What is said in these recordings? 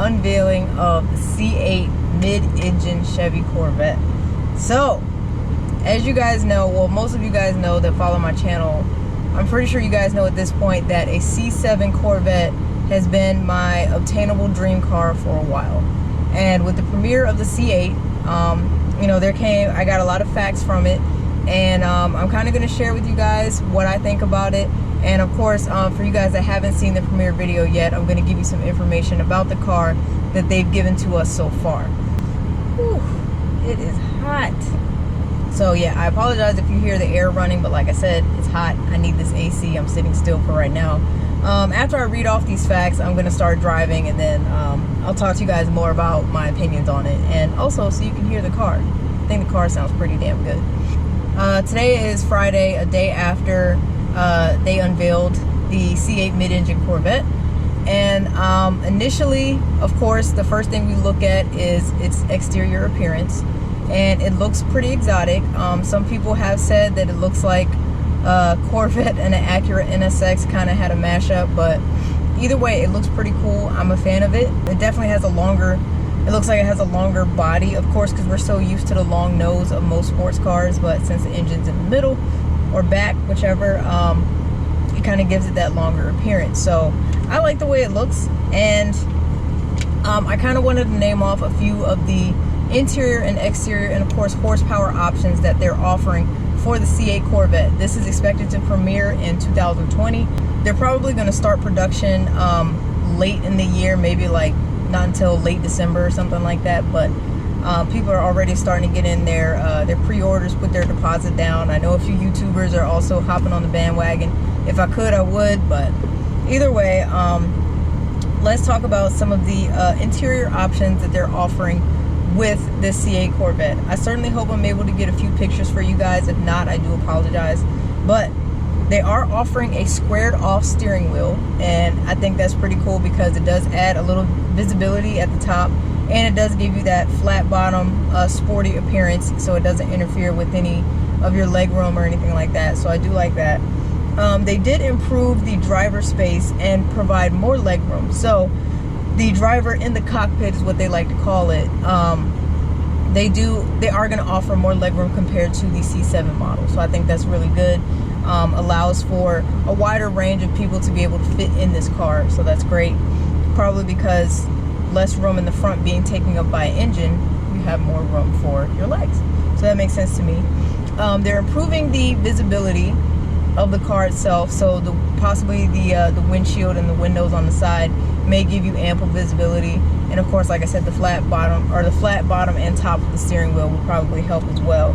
unveiling of the C8 mid-engine Chevy Corvette. So, as you guys know, well, most of you guys know that follow my channel, I'm pretty sure you guys know at this point that a C7 Corvette has been my obtainable dream car for a while. And with the premiere of the C8, you know, I got a lot of facts from it, and I'm kind of going to share with you guys what I think about it. And of course, for you guys that haven't seen the premiere video yet, I'm going to give you some information about the car that they've given to us so far. Whew, it is hot. So yeah, I apologize if you hear the air running, but like I said, it's hot. I need this AC. I'm sitting still for right now. After I read off these facts, I'm going to start driving, and then I'll talk to you guys more about my opinions on it, and also so you can hear the car. I think the car sounds pretty damn good. Today is Friday, a day after they unveiled the C8 mid-engine Corvette, and initially, of course, the first thing we look at is its exterior appearance, and it looks pretty exotic. Some people have said that it looks like Corvette and an Acura NSX kind of had a mashup, but either way, it looks pretty cool. I'm a fan of it. It definitely has it looks like it has a longer body, of course, because we're so used to the long nose of most sports cars, but since the engine's in the middle or back, whichever, it kind of gives it that longer appearance. So I like the way it looks, and I kind of wanted to name off a few of the interior and exterior and of course horsepower options that they're offering for the C8 Corvette. This is expected to premiere in 2020. They're probably going to start production late in the year, maybe like not until late December or something like that, but people are already starting to get in their pre-orders, put their deposit down. I know a few YouTubers are also hopping on the bandwagon. If I could, I would, but either way, let's talk about some of the interior options that they're offering with this C8 Corvette. I certainly hope I'm able to get a few pictures for you guys. If not, I do apologize. But they are offering a squared off steering wheel, and I think that's pretty cool because it does add a little visibility at the top, and it does give you that flat bottom sporty appearance, so it doesn't interfere with any of your leg room or anything like that. So I do like that. They did improve the driver space and provide more leg room. So the driver in the cockpit is what they like to call it. They are going to offer more legroom compared to the C7 model, so I think that's really good. Allows for a wider range of people to be able to fit in this car, so that's great. Probably because less room in the front being taken up by an engine, you have more room for your legs, so that makes sense to me. They're improving the visibility of the car itself, so possibly the windshield and the windows on the side may give you ample visibility, and of course, like I said, the flat bottom and top of the steering wheel will probably help as well.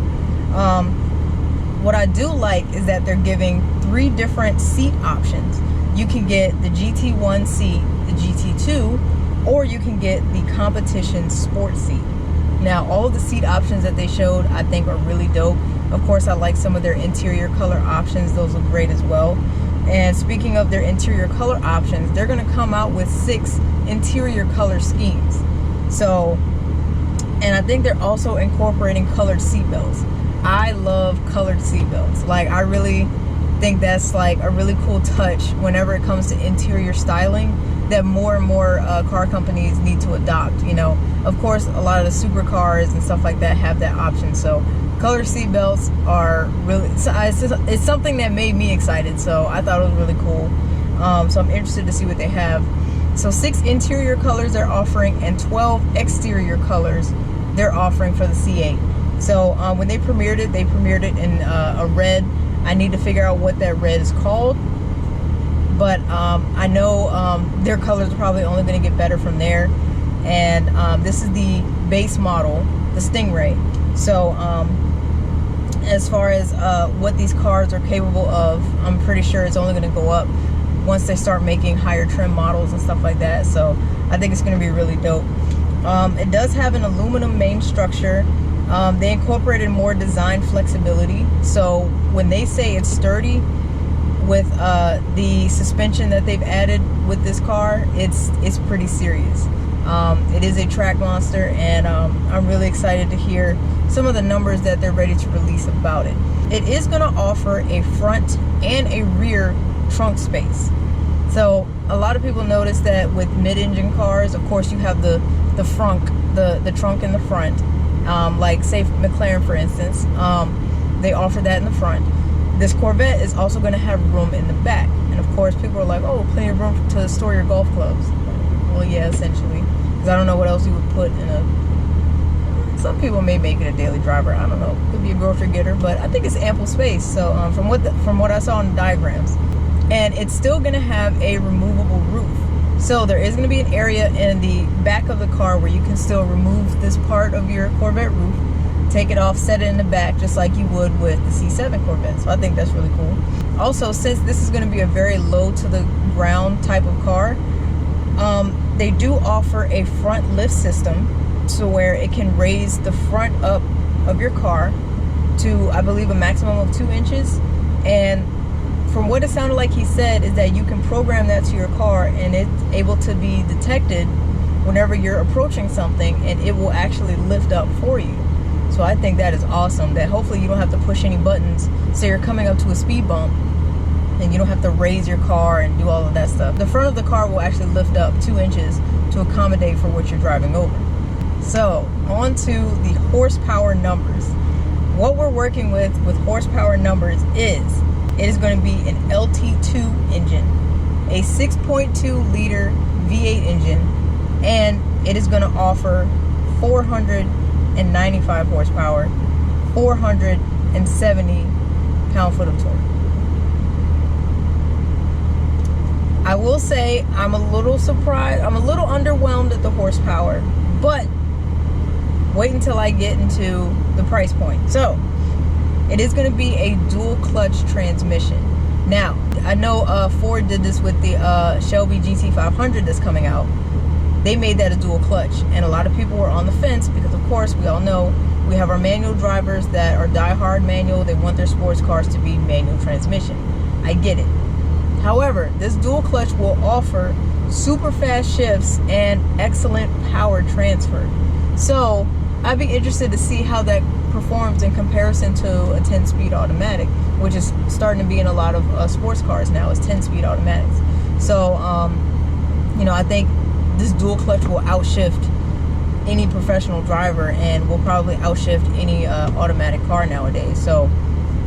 What I do like is that they're giving 3 different seat options. You can get the GT1 seat, the GT2, or you can get the competition sport seat. Now, all of the seat options that they showed I think are really dope. Of course, I like some of their interior color options. Those look great as well. And speaking of their interior color options, they're going to come out with 6 interior color schemes. So, and I think they're also incorporating colored seatbelts. I love colored seatbelts. Like, I really think that's like a really cool touch whenever it comes to interior styling that more and more car companies need to adopt. You know, of course, a lot of the supercars and stuff like that have that option. So color seatbelts are really, it's something that made me excited, so I thought it was really cool. So I'm interested to see what they have. So 6 interior colors they're offering, and 12 exterior colors they're offering for the C8. So when they premiered it in a red. I need to figure out what that red is called, but I know their colors are probably only going to get better from there. And this is the base model, the Stingray. So as far as what these cars are capable of, I'm pretty sure it's only going to go up once they start making higher trim models and stuff like that. So I think it's going to be really dope. It does have an aluminum main structure. They incorporated more design flexibility. So when they say it's sturdy, with the suspension that they've added with this car, it's pretty serious. It is a track monster, and I'm really excited to hear some of the numbers that they're ready to release about it. It is going to offer a front and a rear trunk space. So a lot of people notice that with mid-engine cars, of course, you have the trunk in the front, like say McLaren, for instance. They offer that in the front. This Corvette is also going to have room in the back, and of course, people are like, "Oh, plenty of room to store your golf clubs." Well, yeah, essentially, because I don't know what else you would put in a. Some people may make it a daily driver. I don't know. Could be a grocery getter, but I think it's ample space. So from what I saw in the diagrams, and it's still going to have a removable roof. So there is going to be an area in the back of the car where you can still remove this part of your Corvette roof, take it off, set it in the back, just like you would with the C7 Corvette. So I think that's really cool. Also, since this is going to be a very low to the ground type of car, they do offer a front lift system to where it can raise the front up of your car to, I believe, a maximum of 2 inches. And from what it sounded like he said is that you can program that to your car, and it's able to be detected whenever you're approaching something, and it will actually lift up for you. So I think that is awesome, that hopefully you don't have to push any buttons. Say you're coming up to a speed bump and you don't have to raise your car and do all of that stuff. The front of the car will actually lift up 2 inches to accommodate for what you're driving over. So on to the horsepower numbers. What we're working with horsepower numbers is, it is going to be an LT2 engine, a 6.2 liter V8 engine, and it is going to offer 495 horsepower, 470 pound-foot of torque. I will say I'm a little surprised, I'm a little underwhelmed at the horsepower, but wait until I get into the price point. So it is going to be a dual clutch transmission. Now, I know Ford did this with the Shelby GT500 that's coming out. They made that a dual clutch, and a lot of people were on the fence because, of course, we all know we have our manual drivers that are die-hard manual. They want their sports cars to be manual transmission. I get it. However, this dual clutch will offer super fast shifts and excellent power transfer. So I'd be interested to see how that performs in comparison to a 10-speed automatic, which is starting to be in a lot of sports cars now, is 10-speed automatics. So, you know, I think this dual clutch will outshift any professional driver and will probably outshift any automatic car nowadays. So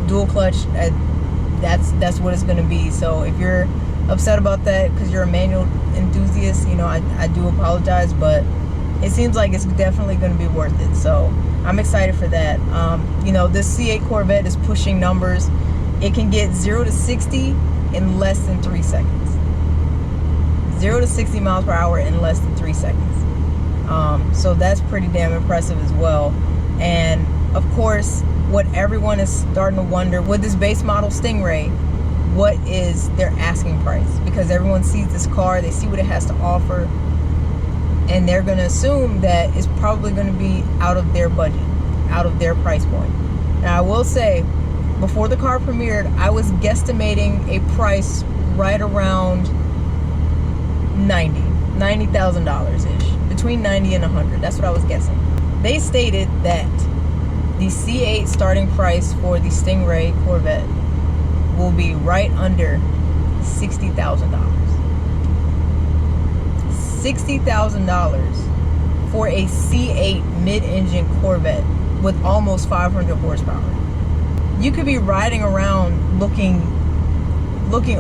dual clutch, that's what it's going to be. So if you're upset about that because you're a manual enthusiast, you know, I do apologize, but it seems like it's definitely going to be worth it. So I'm excited for that. You know, this C8 Corvette is pushing numbers. It can get 0 to 60 in less than 3 seconds. 0 to 60 miles per hour in less than 3 seconds. So that's pretty damn impressive as well. And of course, what everyone is starting to wonder, with this base model Stingray, what is their asking price? Because everyone sees this car, they see what it has to offer, and they're going to assume that it's probably going to be out of their budget, out of their price point. Now, I will say, before the car premiered, I was guesstimating a price right around $90,000-ish, between 90 and 100. That's what I was guessing. They stated that the C8 starting price for the Stingray Corvette will be right under $60,000. $60,000 for a C8 mid-engine Corvette with almost 500 horsepower. You could be riding around looking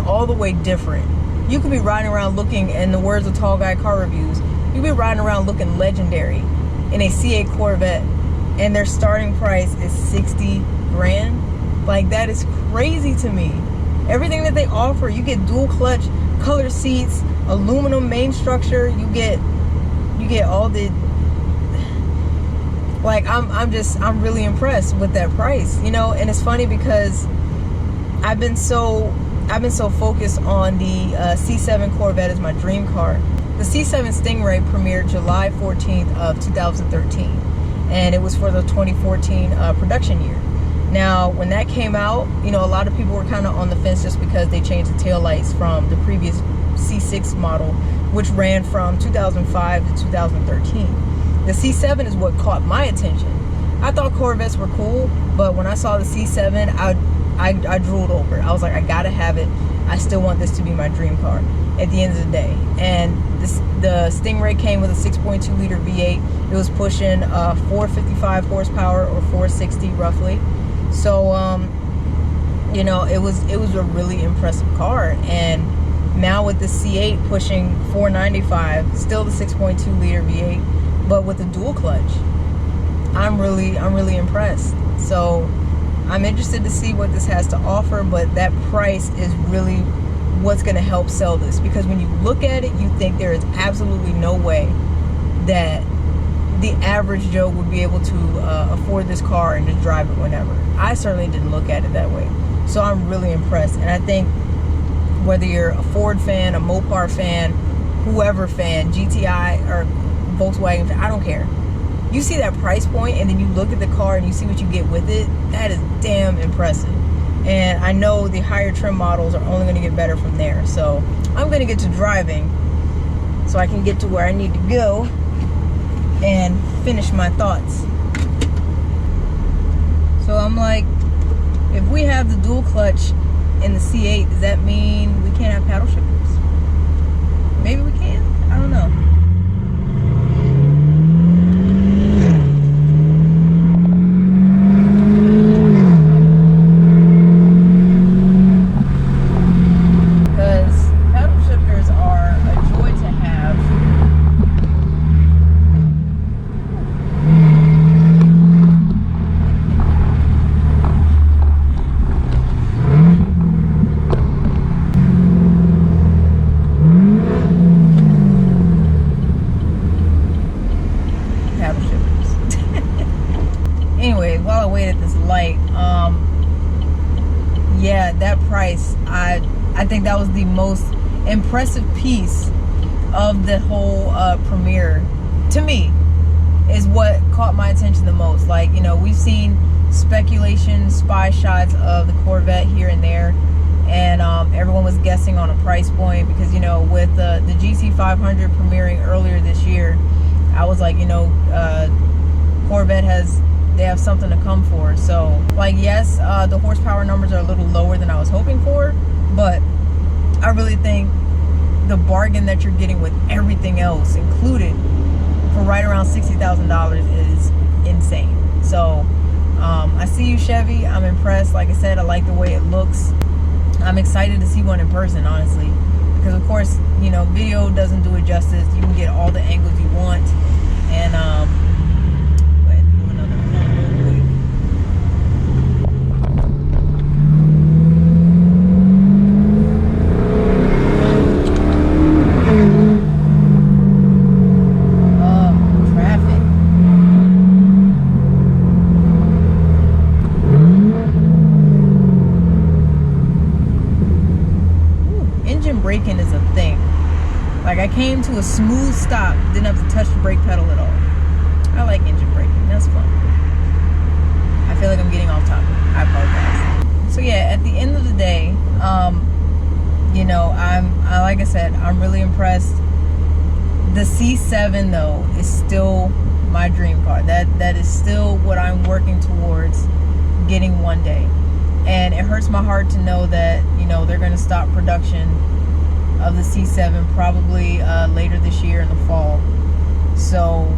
all the way different. You could be riding around looking, in the words of Tall Guy Car Reviews, you could be riding around looking legendary in a C8 Corvette, and their starting price is 60 grand. Like, that is crazy to me. Everything that they offer, you get dual clutch, color seats, aluminum main structure, you get all the, like, I'm really impressed with that price, you know. And it's funny because I've been so focused on the C7 Corvette as my dream car. The C7 Stingray premiered July 14th of 2013, and it was for the 2014 production year. Now, when that came out, you know, a lot of people were kind of on the fence just because they changed the taillights from the previous C6 model, which ran from 2005 to 2013. The C7 is what caught my attention. I thought Corvettes were cool, but when I saw the C7, I drooled over it. I was like, I gotta have it. I still want this to be my dream car. at the end of the day. And the Stingray came with a 6.2 liter V8. It was pushing 455 horsepower or 460 roughly. So you know, it was a really impressive car. And now with the C8 pushing 495, still the 6.2 liter V8, but with a dual clutch, I'm really impressed. So I'm interested to see what this has to offer, but that price is really what's going to help sell this, because when you look at it, you think there is absolutely no way that the average Joe would be able to afford this car and just drive it whenever. I certainly didn't look at it that way. So I'm really impressed. And I think whether you're a Ford fan, a Mopar fan, whoever fan, GTI or Volkswagen fan, I don't care. You see that price point and then you look at the car and you see what you get with it, that is damn impressive. And I know the higher trim models are only going to get better from there. So I'm going to get to driving so I can get to where I need to go and finish my thoughts. So I'm like, if we have the dual clutch in the C8, does that mean we can't have paddle shifters? Maybe we can? I don't know. Anyway, while I wait at this light, yeah, that price, I think that was the most impressive piece of the whole premiere to me, is what caught my attention the most. Like, you know, we've seen speculation, spy shots of the Corvette here and there, and everyone was guessing on a price point because, you know, with the GC500 premiering earlier this year, I was like, you know, Corvette they have something to come for. So, like, yes, the horsepower numbers are a little lower than I was hoping for, but I really think the bargain that you're getting with everything else included for right around $60,000 is insane. So, I see you, Chevy. I'm impressed. Like I said, I like the way it looks. I'm excited to see one in person, honestly, because of course, you know, video doesn't do it justice. You can get all the angles you want, and braking is a thing. Like, I came to a smooth stop, didn't have to touch the brake pedal at all. I like engine braking, that's fun. I feel like I'm getting off topic, I apologize. So yeah, at the end of the day, you know, like I said, I'm really impressed. The C7 though is still my dream car. That is still what I'm working towards getting one day. And it hurts my heart to know that, you know, they're going to stop production of the C7 probably later this year in the fall. So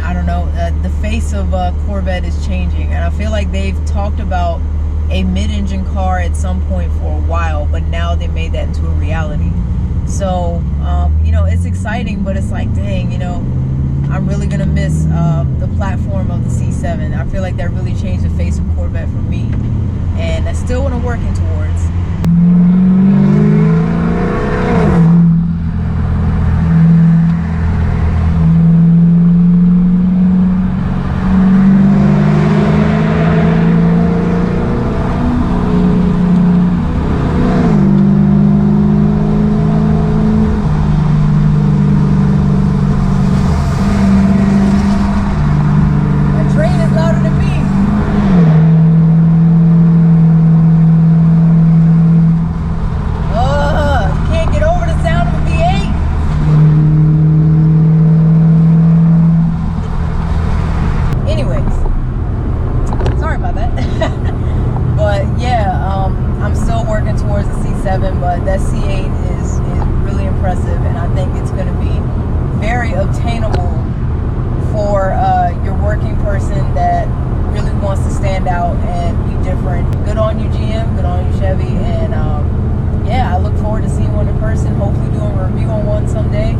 I don't know, the face of Corvette is changing, and I feel like they've talked about a mid-engine car at some point for a while, but now they made that into a reality. So you know, it's exciting, but it's like, dang, you know, I'm really gonna miss the platform of the C7. I feel like that really changed the face of Corvette for me, and that's still what I'm working towards. out and be different. Good on you, GM. Good on you, Chevy. And yeah, I look forward to seeing one in person. Hopefully doing a review on one someday.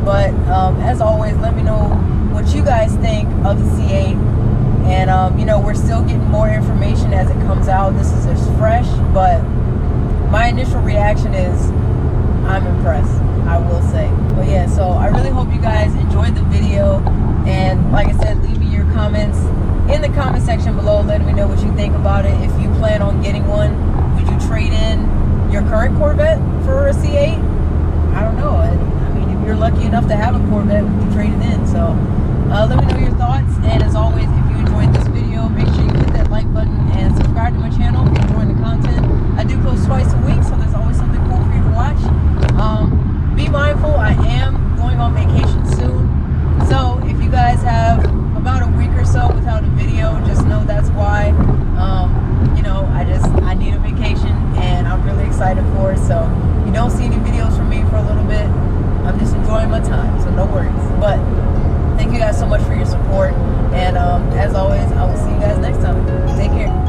But as always, let me know what you guys think of the C8. And you know, we're still getting more information as it comes out. This is just fresh, but my initial reaction is I'm impressed, I will say. But yeah, so I really hope you guys enjoyed the video. And like I said, leave me your comments in the comment section below, letting me know what you think about it. If you plan on getting one, would you trade in your current Corvette for a C8? I don't know. I mean, if you're lucky enough to have a Corvette, would you trade it in? So let me know your thoughts. And as always, if you enjoyed this video, make sure you hit that like button and subscribe to my channel if you're enjoying the content. I do post twice a week, so there's always something cool for you to watch. Be mindful, I am going on vacation soon. So if you guys have about a week or so without a video, just know that's why. You know, I need a vacation and I'm really excited for it. So if you don't see any videos from me for a little bit, I'm just enjoying my time, so no worries. But thank you guys so much for your support. And as always, I will see you guys next time. Take care.